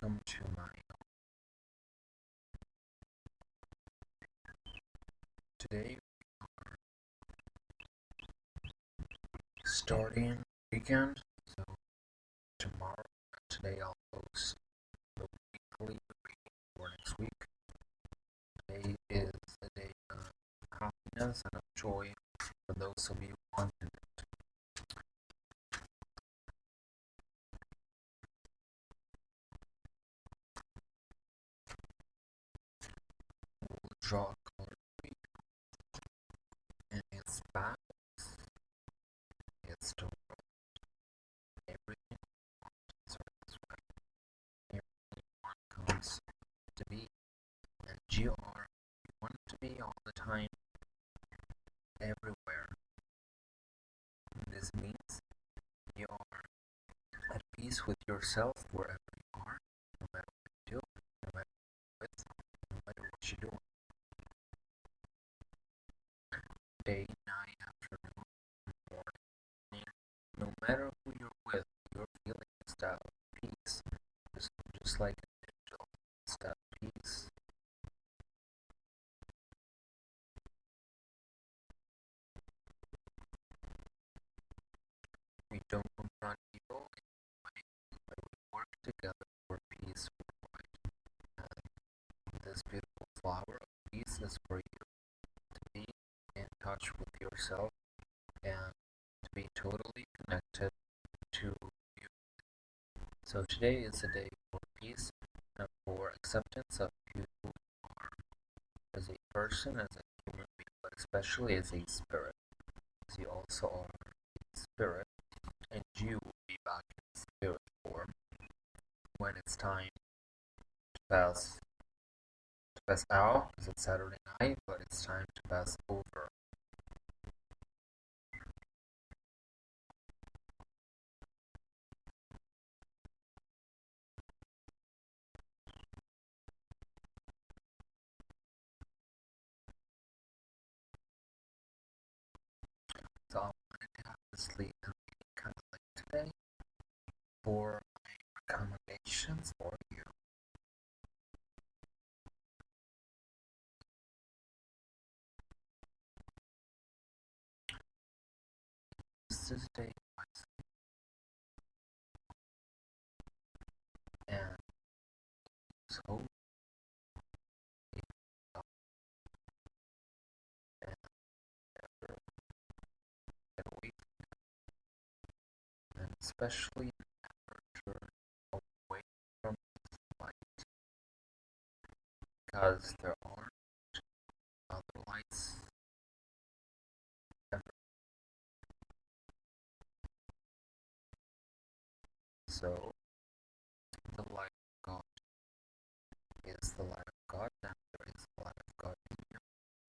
welcome to my today starting weekend. So tomorrow, today I'll post the weekly reading for next week. Today is a day of happiness and of joy for those of you who wanted it. We'll draw a color and it's back. It's the world. Everything is right. Everyone comes to be, and you are. You want to be all the time, everywhere. This means you are at peace with yourself wherever you are, no matter what you do, no matter what, no matter what you do. Day, night, afternoon, morning, no matter who you're with, you're feeling this type of peace, just like an angel, this type of peace. We don't confront evil in a way, but we work together for peace worldwide. And this beautiful flower of peace is for you to be in touch with yourself and to be totally connected to you. So today is a day for peace and for acceptance of who you are as a person, as a human being, but especially as a spirit. Because you also are a spirit, and you will be back in spirit form when it's time to pass out, because it's Saturday night, but it's time to pass over. So I wanted to have this lead and reading kind of like today for my recommendations for you. This is day and so and ever get away and especially never turn away from this light because there aren't other lights ever. So the light of God is the light of God, and there is the light of God in you.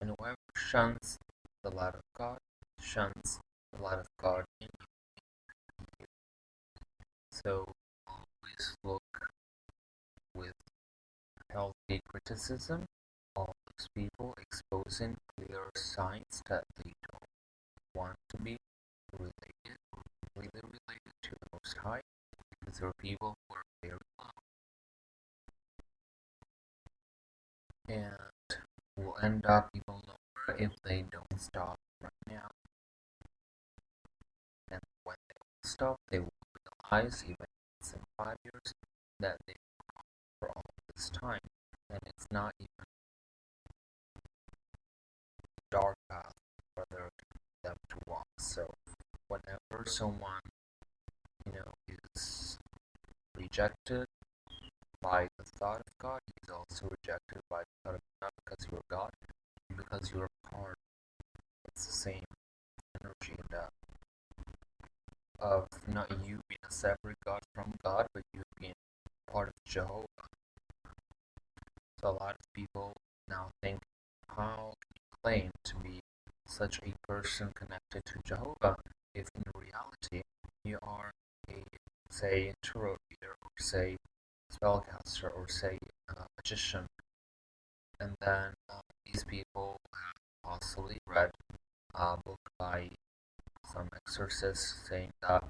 And whoever shuns the light of God shuns the light of God in you. So always look with healthy criticism of those people exposing clear signs that they don't want to be related or completely related to the Most High, because there are people who are very low and will end up even lower if they don't stop right now. And when they will stop, they will realize, even if it's in 5 years, that they were wrong for all this time. And it's not even a dark path for them to walk. So whenever someone, is rejected by the thought of God, he's also rejected by the thought of God because you're God, and because you're part. It's the same energy that of not you being a separate God from God, but you being part of Jehovah. So a lot of people now think, how can you claim to be such a person connected to Jehovah if in reality you are a, say, tarot reader, or say, spellcaster, or say, magician? And then these people have possibly read a book by some exorcist saying that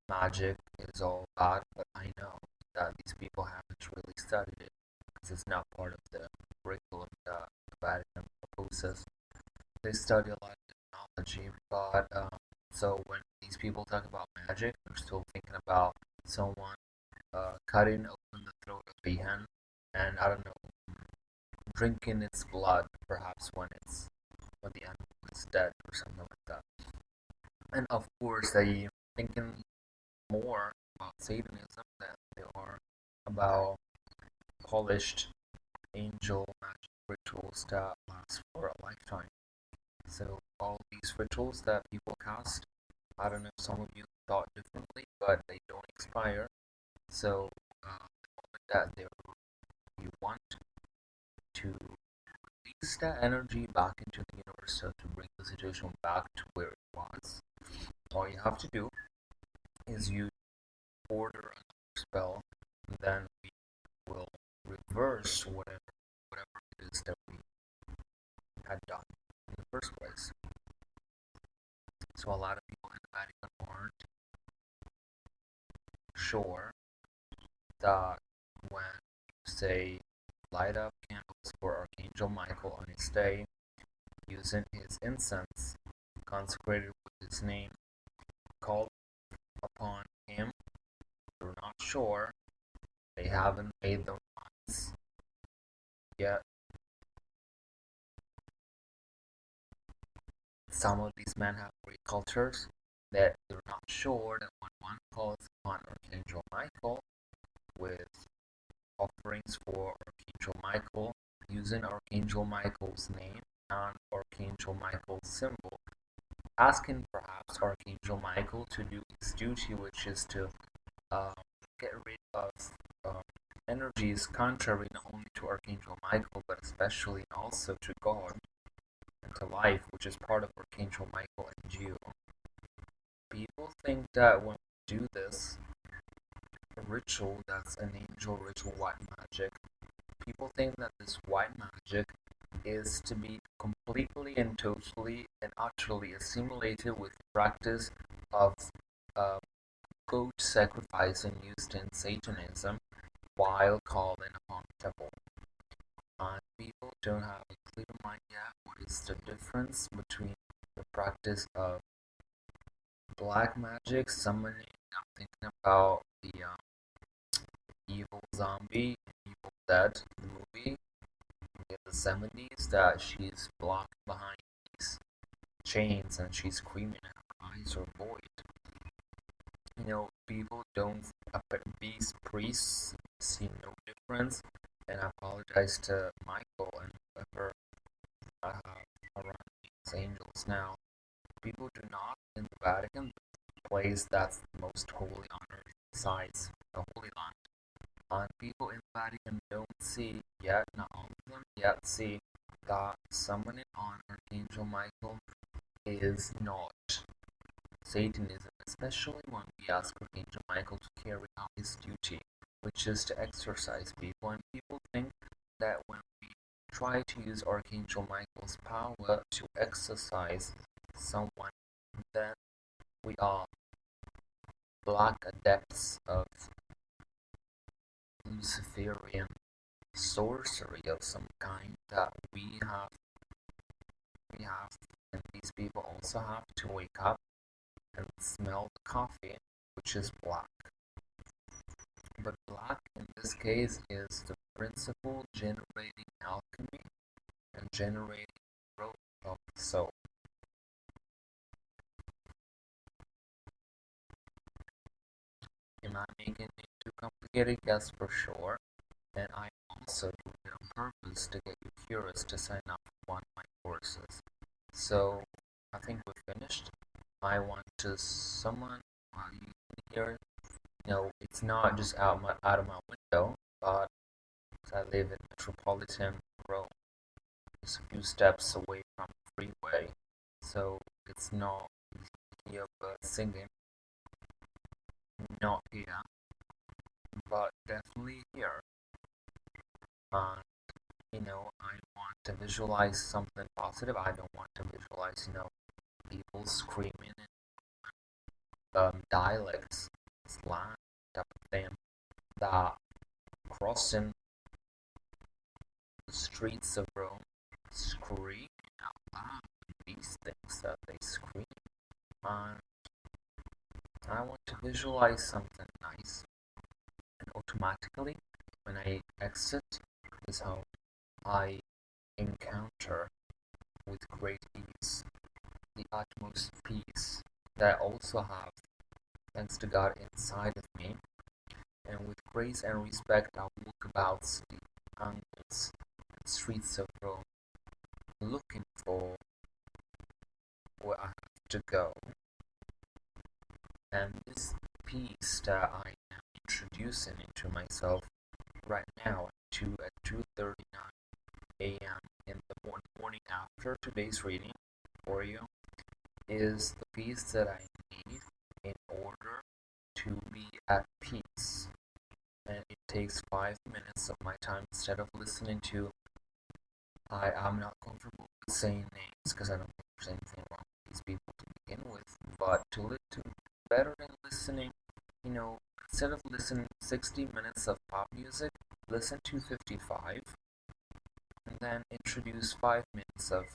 magic is all bad, but I know that these people haven't really studied it because it's not part of the curriculum that the Vatican proposes. They study a lot of technology, but so when these people talk about magic, they're still thinking about someone cutting open the throat of a hen and I don't know, drinking its blood, perhaps when the animal is dead or something like that. And of course, they thinking more about Satanism than they are about polished angel magic rituals that last for a lifetime. So all these rituals that people cast, I don't know, some of you thought differently, but they don't expire. So the moment that you want to release that energy back into the universe, so to bring the situation back to where it was, all you have to do is you order another spell, and then we will reverse whatever it is that we had done in the first place. So a lot of people in the Vatican aren't sure that when you say light up candles for Archangel Michael on his day, using his incense consecrated with his name, called upon him, they're not sure, they haven't made their minds yet. Some of these men have great cultures that they're not sure that when one calls upon Archangel Michael with offerings for Archangel Michael, using Archangel Michael's name and Archangel Michael's symbol, asking perhaps Archangel Michael to do his duty, which is to uh, get rid of uh, energies contrary not only to Archangel Michael but especially also to God and to life, which is part of Archangel Michael and you. People think that when we do this ritual, that's an angel ritual, white magic, people think that this white magic is to be completely and totally and utterly assimilated with the practice of uh, goat sacrificing used in Satanism while calling upon the devil. And people don't have a clear mind yet what is the difference between the practice of black magic, summoning. I'm thinking about the evil zombie, Evil Dead movie in the 70s that she's blocked behind these chains and she's screaming and her eyes are void. You know, people don't, these priests see no difference, and I apologize to Michael and whoever I have around these angels now. People do not in the Vatican, the place that's the most holy on earth, besides the Holy Land. And people in the Vatican don't see yet, not all of them yet see that summoning on Archangel Michael is not Satanism, especially when we ask Archangel Michael to carry out his duty, which is to exorcise people. And people think that when we try to use Archangel Michael's power to exorcise someone, then we are black adepts of Luciferian sorcery of some kind that we have and these people also have to wake up and smell the coffee, which is black. But black in this case is the principle generating alchemy and generating growth of the soul. Am I making it too complicated? Yes, for sure. And I also do it on purpose to get you curious to sign up for one of my courses. So I think we're finished. I want to someone while you hear, it's not just out of my window, but I live in metropolitan Rome. It's a few steps away from the freeway, so it's not here but singing, not here, but definitely here. And I want to visualize something positive. I don't want to visualize, people screaming in dialects, slang type of thing. that crossing the streets of Rome scream out loud these things that they scream. And I want to visualize something nice, and automatically, when I exit this home, I encounter with great ease the utmost peace that I also have, thanks to God, inside of me. And with grace and respect, I walk about the angles and streets of Rome, looking for where I have to go. And this peace that I am introducing into myself right now at 2:39 a.m. in the morning after today's reading for you is the peace that I need in order to be at peace. And it takes 5 minutes of my time instead of listening to. I'm not comfortable with saying names because I don't think there's anything wrong with these people to begin with, but to better than listening, instead of listening 60 minutes of pop music, listen to 55 and then introduce 5 minutes of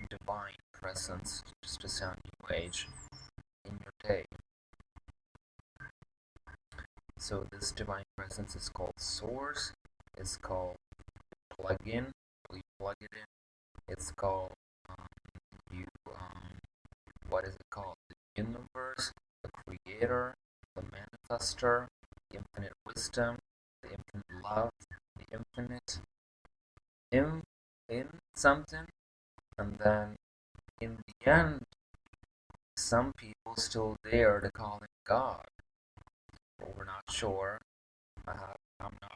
divine presence, just to sound new age, in your day. So this divine presence is called source, it's called plug-in, you plug it in, it's called um, you what is it called? The universe, the creator, the manifester, the infinite wisdom, the infinite love, the infinite in something, and then in the end, some people still dare to call it God, but we're not sure. I'm not.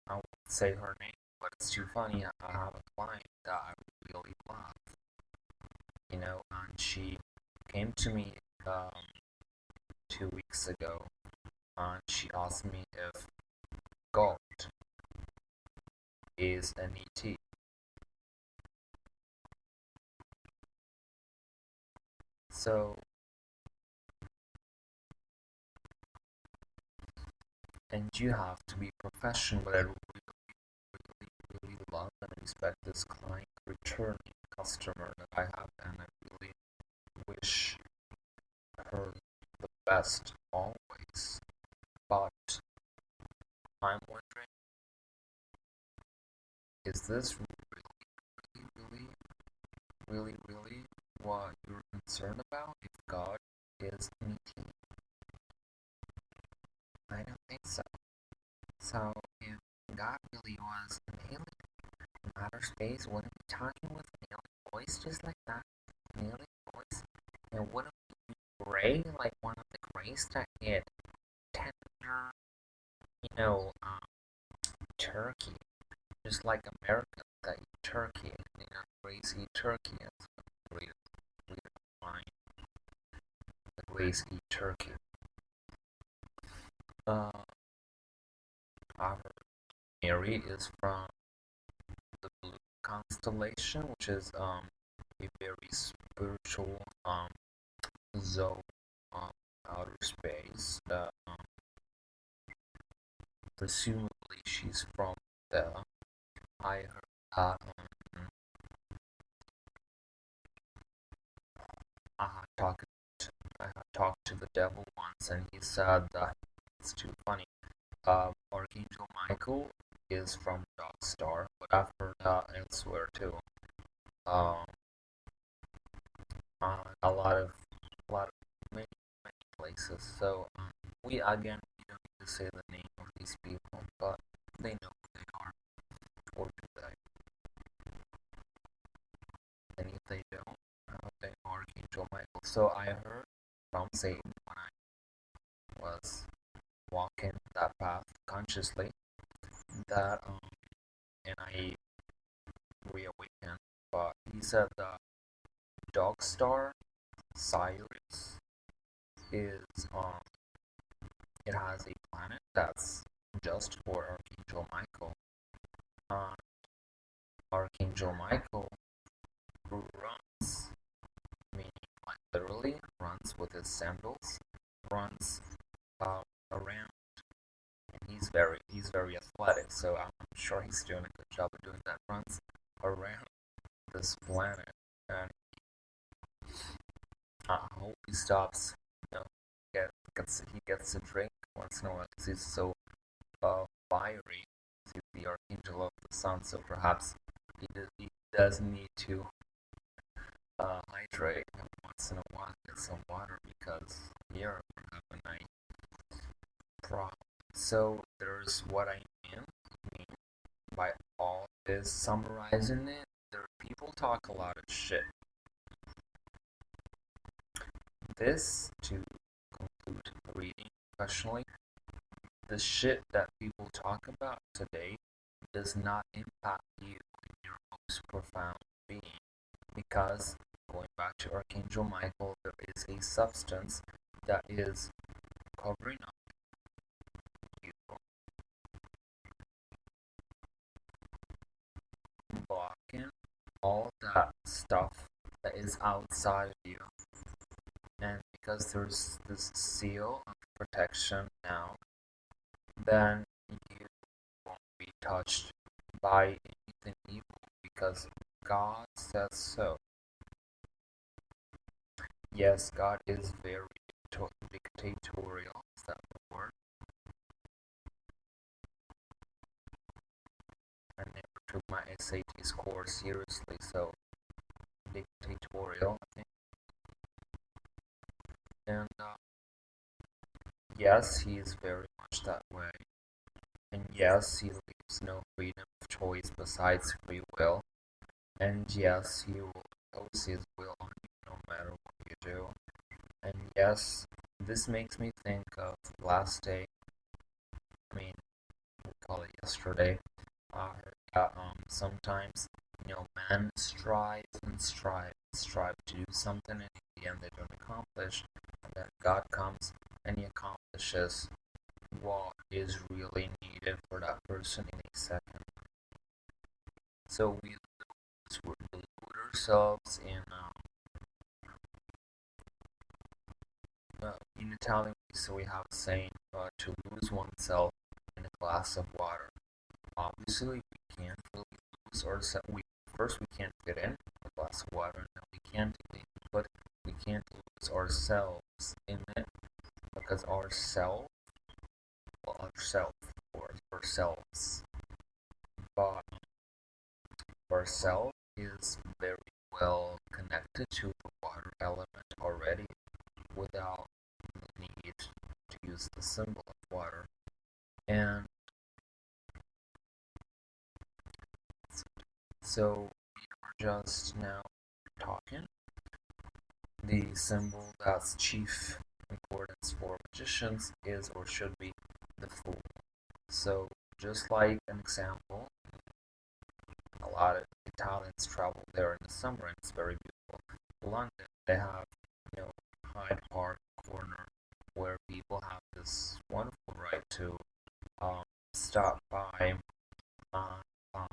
I won't say her name, but it's too funny. I have a client that I really love, and she came to me um, 2 weeks ago, and she asked me if God is an ET. So, and you have to be professional, but I really, really, really love and respect this client returning customer that I have, and I really wish her the best always. But I'm wondering, is this really, really, really, really what you're concerned about? If God is an ET? I don't think so. So, if God really was an alien from outer space, wouldn't be talking with an alien voice just like that? An alien voice? And wouldn't be gray like one of the grays that eat tender, you know, um, turkey? Just like Americans that eat turkey, Grays eat turkey, and so read line. The Grays eat turkey. Uh, our Mary is from the blue constellation, which is a very spiritual zone of outer space that presumably she's from there. I heard that I had talked I had talked to the devil once, and he said that it's too funny. Archangel Michael is from Dog Star, but I've heard that elsewhere too. Um, a lot of many places. So we again we don't need to say the name of these people, but they know who they are, or do they? And if they don't, they are Archangel Michael. So I heard from Satan when I was walking that path consciously that and I reawakened, but he said that Dog Star Cyrus is it has a planet that's just for Archangel Michael. Uh, Archangel Michael runs, meaning like literally runs with his sandals, runs around he's very athletic, so I'm sure he's doing a good job of doing that runs around this planet. And I hope he stops, you know, he gets a drink once in a while because he's so fiery. He's the archangel of the sun, so perhaps he does need to hydrate once in a while, get some water because here we're having a problem. So there's what mean by all this summarizing it. There people talk a lot of shit. This to conclude the reading professionally, the shit that people talk about today does not impact you in your most profound being because going back to Archangel Michael, there is a substance that is covering up you, blocking all that stuff that is outside of you. And because there's this seal of protection now, then you won't be touched by anything evil because God says so. Yes, God is very dictatorial. Is that the word? I never took my SAT score seriously, so dictatorial, I think. And yes, he is very much that way. And yes, he leaves no freedom of choice besides free will. And yes, he will impose his will on you no matter what you do. And yes, this makes me think of last day. I mean, we call it yesterday. I heard that sometimes, men strive and strive to do something, and in the end they don't accomplish. And then God comes and he accomplishes what is really needed for that person in a second. So we delude ourselves in Italian. So we have a saying to lose oneself in a glass of water. Obviously, we can't really lose ourselves. We can't fit in a glass of water, and then we can't leave, but we can't lose ourselves in it because ourself, well, or ourselves, but ourself is very well connected to the water element already without the need to use the symbol of water. And so we are just now talking. The symbol that's chief importance for magicians is or should be the Fool. So just like an example, a lot of Italians travel there in the summer and it's very beautiful. London, they have, Hyde Park corner where people have this wonderful right to stop by, uh, um,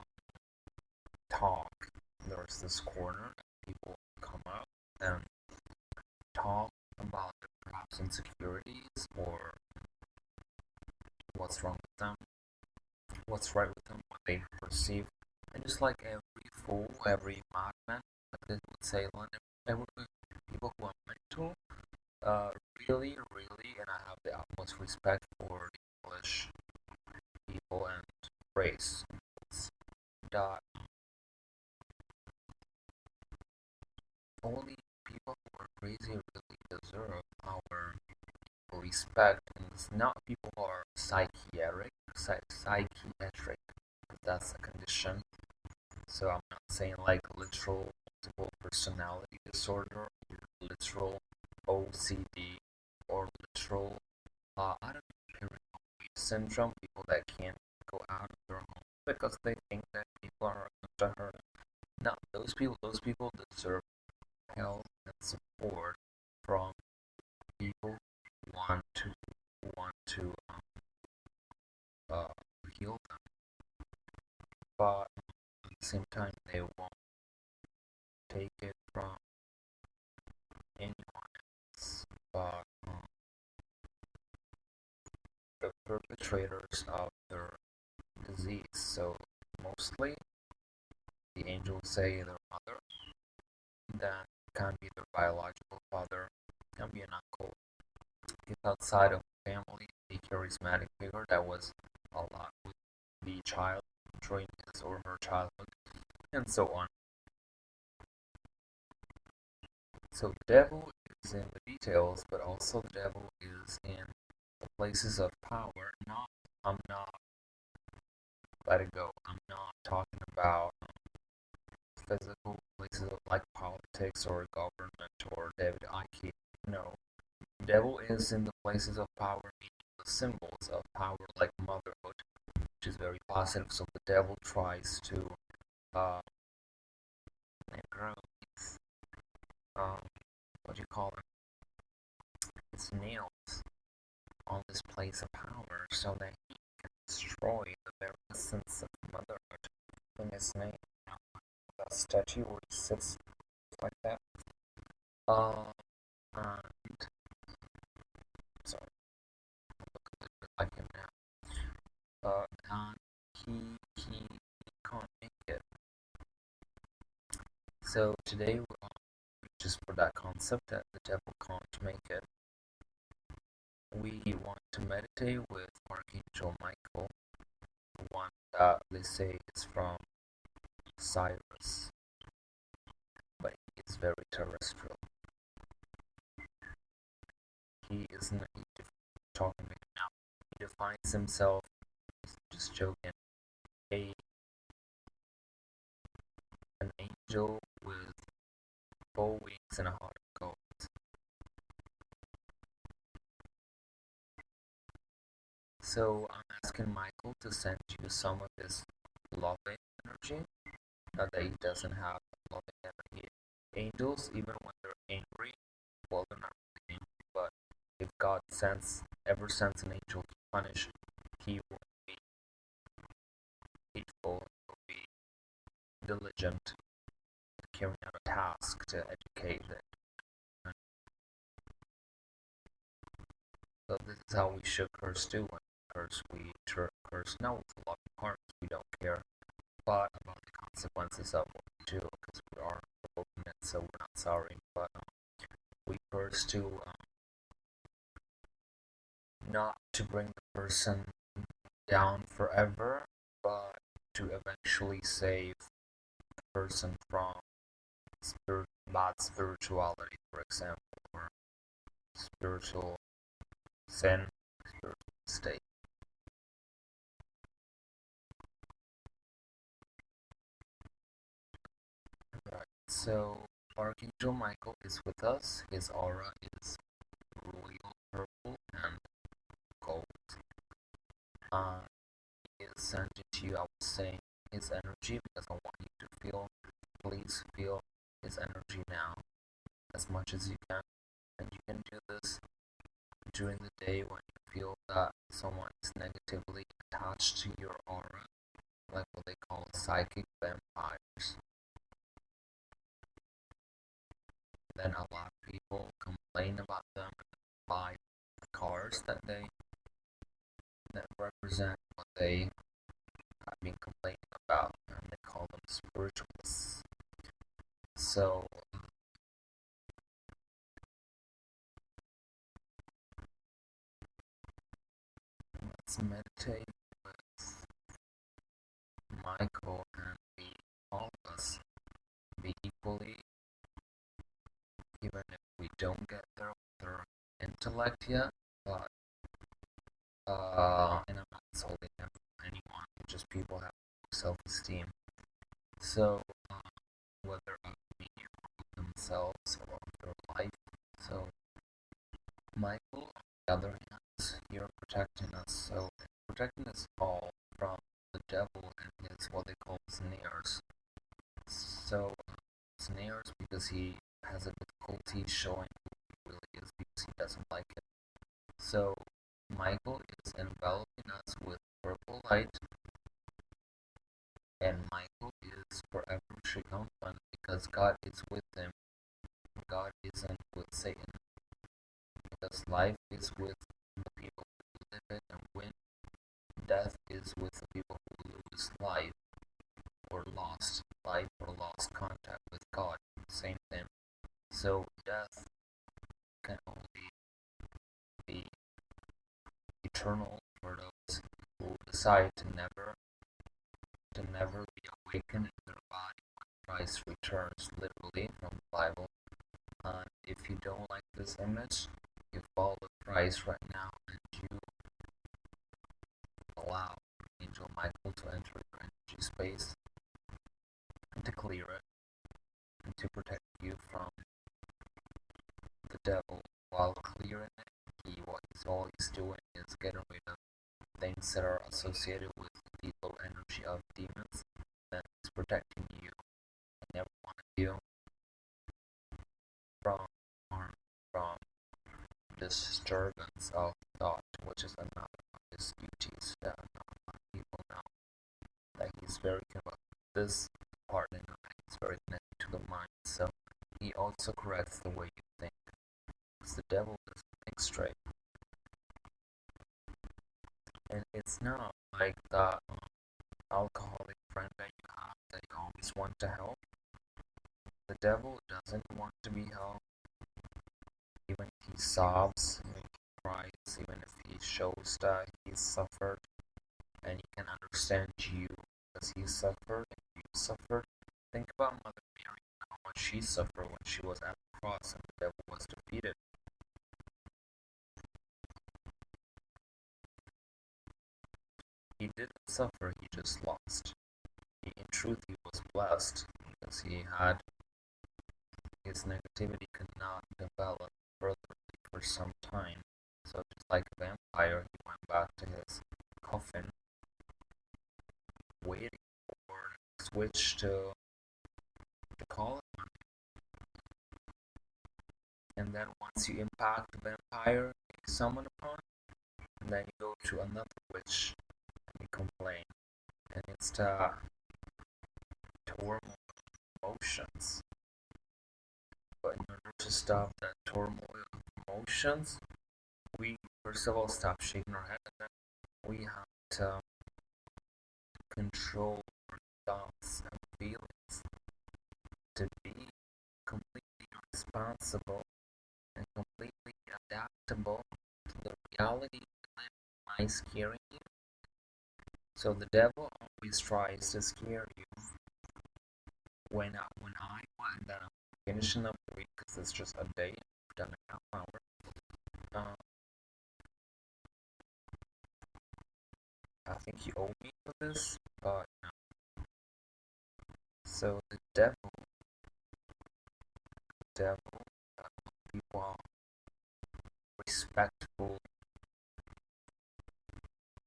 talk. There's this corner that people come up and talk about their perhaps insecurities or what's wrong with them, what's right with them, what they perceive. And just like every fool, every madman, like they would say, every people who are mental, really, really, and I have the utmost respect for the English people and race. That only people who are crazy really deserve our respect, and it's not people who are psychiatric. That's a condition. So I'm not saying like literal multiple personality disorder, or literal OCD, or literal I don't know, paranoid syndrome. People that can't go out of their home because they think that people are going to hurt them. No, those people deserve help and support from people who want to uh, heal them, but at the same time they won't take it from anyone else but perpetrators of their disease. So mostly the angels say their mother, then can be their biological father, can be an uncle. If outside of family, a charismatic figure that was a lot with the child during his or her childhood, and so on. So the devil is in the details, but also the devil is in the places of power. I'm not, let it go. I'm not talking about physical places of like politics or government or David Icke. No, the devil is in the places of power, meaning the symbols of power like motherhood, which is very positive. So the devil tries to uh, grow its, what do you call it? Its nails on this place of power so that he can destroy the very essence of motherhood in his name. The statue where he sits like that. And sorry, look a little bit like him now. And he can't make it. So today, just for that concept that the devil can't make it, we want to meditate with Archangel Michael, the one that they say is from Cyrus, but he is very terrestrial. He isn't talking right now. He defines himself, just joking, a an angel with 4 wings and a heart of gold. So I'm asking Michael to send you some of his loving energy. Not that he doesn't have loving energy. Angels, even when they're angry, well, they're not really angry, but if God ever sends an angel to punish, he will be hateful, he will be diligent in carrying out a task to educate them. So this is how we should curse too. When we curse, we curse not with a loving heart, we don't care, but about the consequences of what we do, because we are provoking it, so we're not sorry. But we curse to not to bring the person down forever, but to eventually save the person from bad spirituality, for example, or spiritual sin, spiritual state. Right. So Archangel Michael is with us. His aura is royal purple and gold. Uh, he is sending to you. I was saying his energy because I want you to feel. Please feel his energy now as much as you can, and you can do this during the day when you feel that someone is negatively attached to your aura, like what they call psychic vampires. Then a lot of people complain about them and buy cars that represent what they have been complaining about, and they call them spiritualists. So let's meditate with Michael and be all of us be equally, even if we don't get there with our intellect yet, but and I'm not insulting anyone, just people have self-esteem. So whether of me or themselves or their life. So Michael, on the other hand, you're protecting us. So protecting us all from the devil and his what they call snares. So snares because he has a difficulty showing who he really is because he doesn't like it. So Michael is enveloping us with purple light, and Michael is forever triumphant because God is with him. God isn't with Satan because life is with the people who live it and win is with the people who lose life or lost contact with God. Same thing. So death can only be eternal for those who decide to never be awakened in their body when Christ returns, literally from the Bible. And if you don't like this image, you follow Christ right now and you allow Angel Michael to enter your energy space and to clear it and to protect you from the devil. While clearing it, all he's doing is getting rid of things that are associated with the low energy of demons. Then he's protecting you and every one of you from harm, from disturbance of thought, which is another of his duties that not a lot of people know. That he's very about this part in your mind. He's very connected to the mind, so he also corrects the way you think. Because the devil doesn't think straight. And it's not like that alcoholic friend that you have that you always want to help. The devil doesn't want to be helped. Even if he sobs, even if he cries, even if he shows that he's suffered, and he can understand you because he suffered and you suffered. Think about Mother Mary and how much she suffered when she was at the cross and the devil was defeated. He didn't suffer, he just lost. In truth, he was blessed because he had his negativity could not develop further for some time. So just like a vampire, he went back to his coffin, waiting for the switch to call it on him. And then once you impact the vampire you summon upon, and then you go to another witch and you complain. And it's the turmoil emotions. But in order to stop that turmoil of emotions, we first of all stop shaking our head, and then we have to control our thoughts and feelings to be completely responsible and completely adaptable to the reality that might scare you. So the devil always tries to scare you. When I went, then I'm finishing up the week because it's just a day. I've done a half hour. I think you owe me for this, but no. So the devil, people are respectful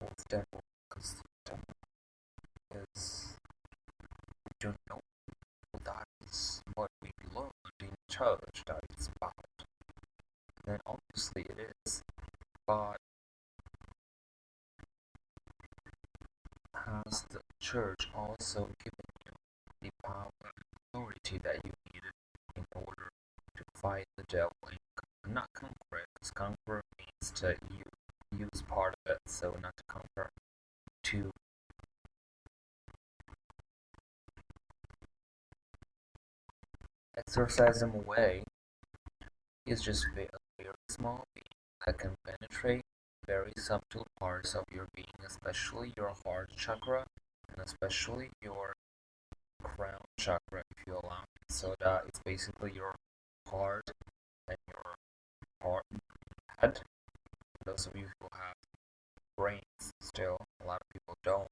of the devil because the devil is, we don't know that is what we learned in church that it's about. And obviously it is, but has the church also given you the power and authority that you needed in order to fight the devil and not conquer it? Because conquer means to use part of it, so not to conquer, to exorcise him away is just a very small being that can penetrate very subtle parts of your being, especially your heart chakra and especially your crown chakra, if you allow me. So that it's basically your heart and your heart head. Those of you who have brains still, a lot of people don't,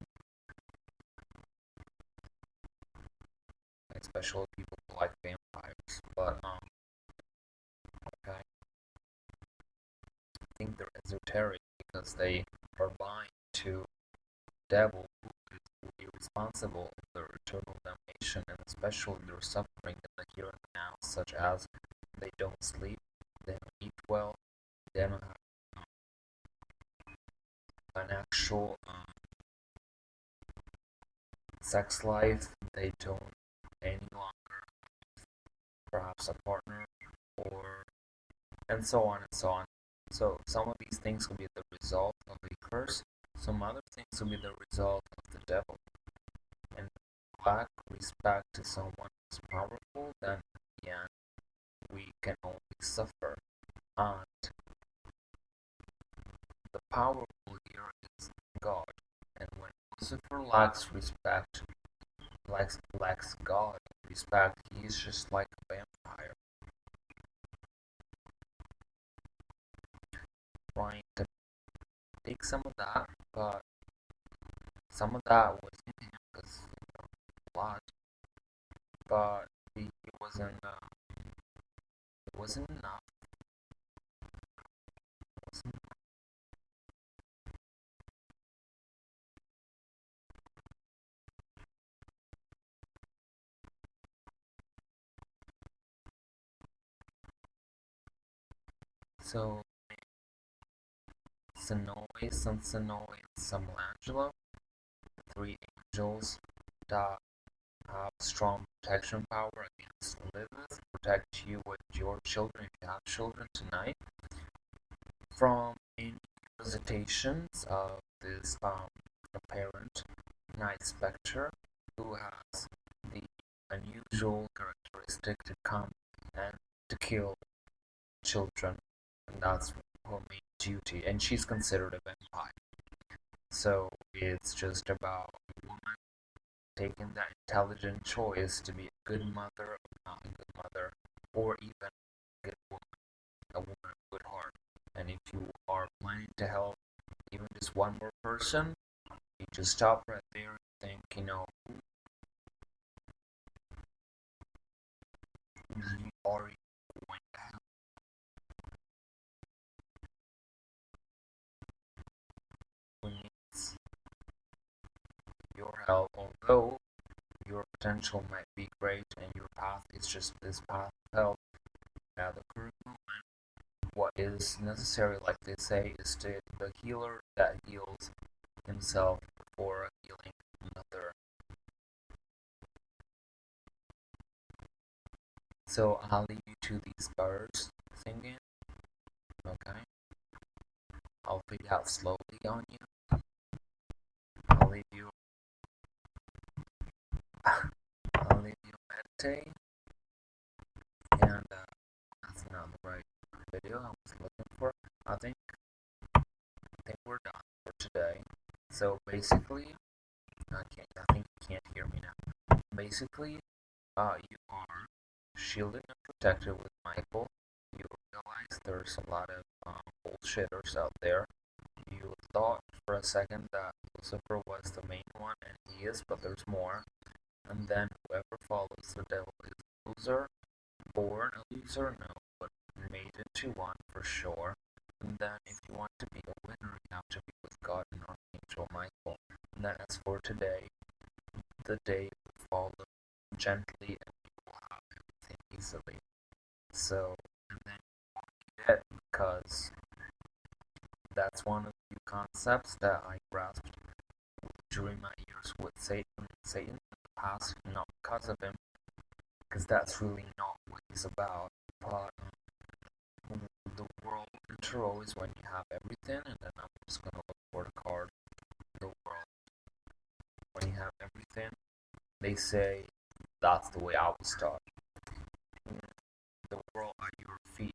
especially people who like vampires. But okay, I think they're esoteric because they are blind to the devil who is responsible for their eternal damnation and especially their suffering in the here and now, such as they don't sleep, they don't eat well, they don't have an actual sex life, they don't any longer perhaps a partner, or and so on and so on. So some of these things could be the result of a curse. Some other things also be the result of the devil. And lack respect to someone who's powerful, then in the end we can only suffer. And the powerful here is God. And when Lucifer lacks respect, lacks God respect, he's just like a vampire, trying to take some of that, but some of that was in him because a lot, but it wasn't. It wasn't enough. It wasn't. So Sonoe, Sun Sonoe, and Samangelo, three angels that have strong protection power against Lilith, protect you with your children if you have children tonight from any visitations of this apparent night spectre who has the unusual characteristic to come and to kill children, and that's her main duty. And she's considered a vampire. So it's just about a woman taking that intelligent choice to be a good mother or not a good mother, or even a good woman, a woman of good heart. And if you are planning to help even just one more person, you just stop right there and think, who are you going to help? Who needs your help? Although your potential might be great and your path is just this path of help at the current moment, what is necessary, like they say, is to the healer that heals himself before healing another. So I'll leave you to these birds singing. Okay, I'll fade out slowly on you. I'll leave you. I'll leave you meditate. And that's not the right video I was looking for. I think we're done for today. So basically, I think you can't hear me now. Basically, you are shielded and protected with Michael. You realize there's a lot of bullshitters out there. You thought for a second that Lucifer was the main one, and he is, but there's more. And then whoever follows the devil is a loser. Born a loser, no, but made into one for sure. And then if you want to be a winner, you have to be with God and Archangel Michael. And then as for today, the day will follow gently and you will have everything easily. So, and then you won't need it because that's one of the few concepts that I grasped during my years with Satan in the past, not because of him, because that's really not what he's about. But the world intro is when you have everything, and then I'm just gonna look for the card. The world. When you have everything, they say that's the way I was taught. The world at your feet.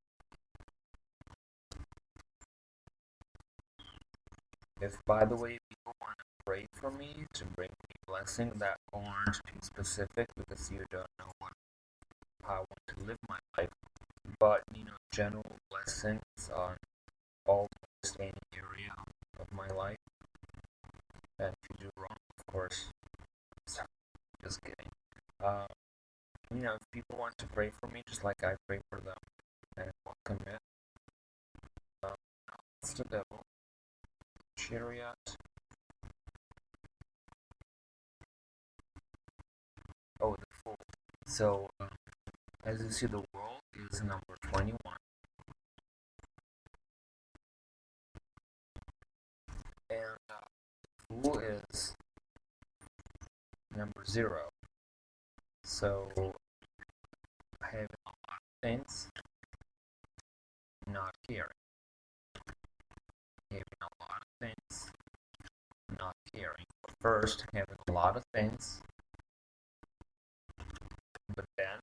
If, by the way, people want to pray for me to bring me blessing that aren't too specific because you don't know how I want to live my life, but general blessings on almost any area of my life. And if you do wrong, of course, just kidding. Uh, if people want to pray for me, just like I pray for them, and welcome it. It's the devil. Chariot. Oh, the Fool. So, as you see, the world is number 21. And the Fool is number 0. So, having a lot of things, not caring. Having a lot of things, not caring. First, having a lot of things, but then,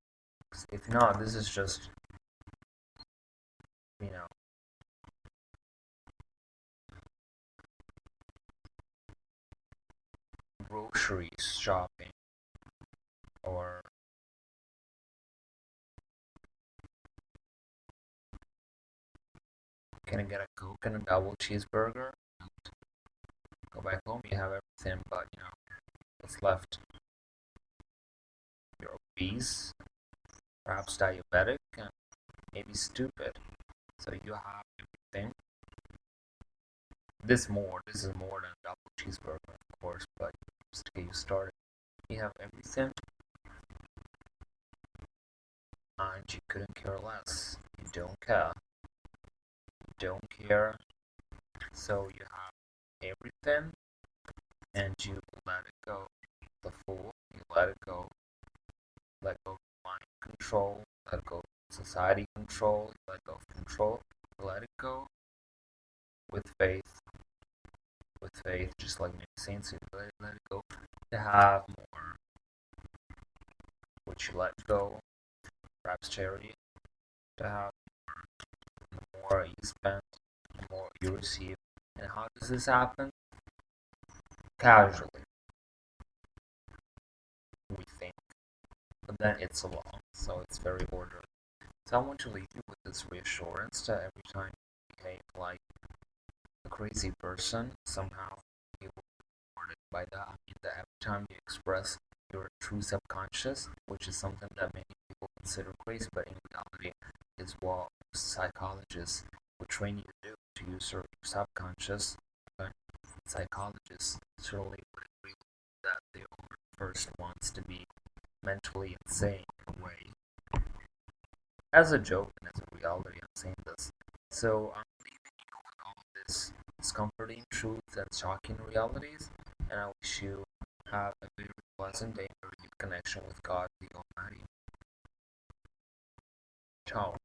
if not, this is just, you know, groceries shopping, or can I get a Coke and a double cheeseburger? Go back home, you have everything, but what's left? You're obese, perhaps diabetic, and maybe stupid. So you have everything. This is more than a double cheeseburger, of course, but just to get you started, you have everything, and you couldn't care less. You don't care. You don't care. So you have everything, and you let it go. The fool, you let it go. Let go of mind control. Let go of society control. You let go of control. Let it go with faith. With faith, just like many saints, you let it go. To have more, which you let go. Perhaps charity. To have the more you spend, the more you receive. And how does this happen? Casually, we think, but then it's a law, so it's very orderly. So I want to leave you with this reassurance that every time you behave like a crazy person, somehow you will be rewarded by that. I mean that every time you express your true subconscious, which is something that many people consider crazy, but in reality is what psychologists would train you to do, to use your subconscious. Okay? Psychologists surely would agree that they are the first ones to be mentally insane in a way. As a joke and as a reality, I'm saying this. So I'm leaving you with all this discomforting truths and shocking realities, and I wish you have a very pleasant day, very good connection with God the Almighty. Ciao.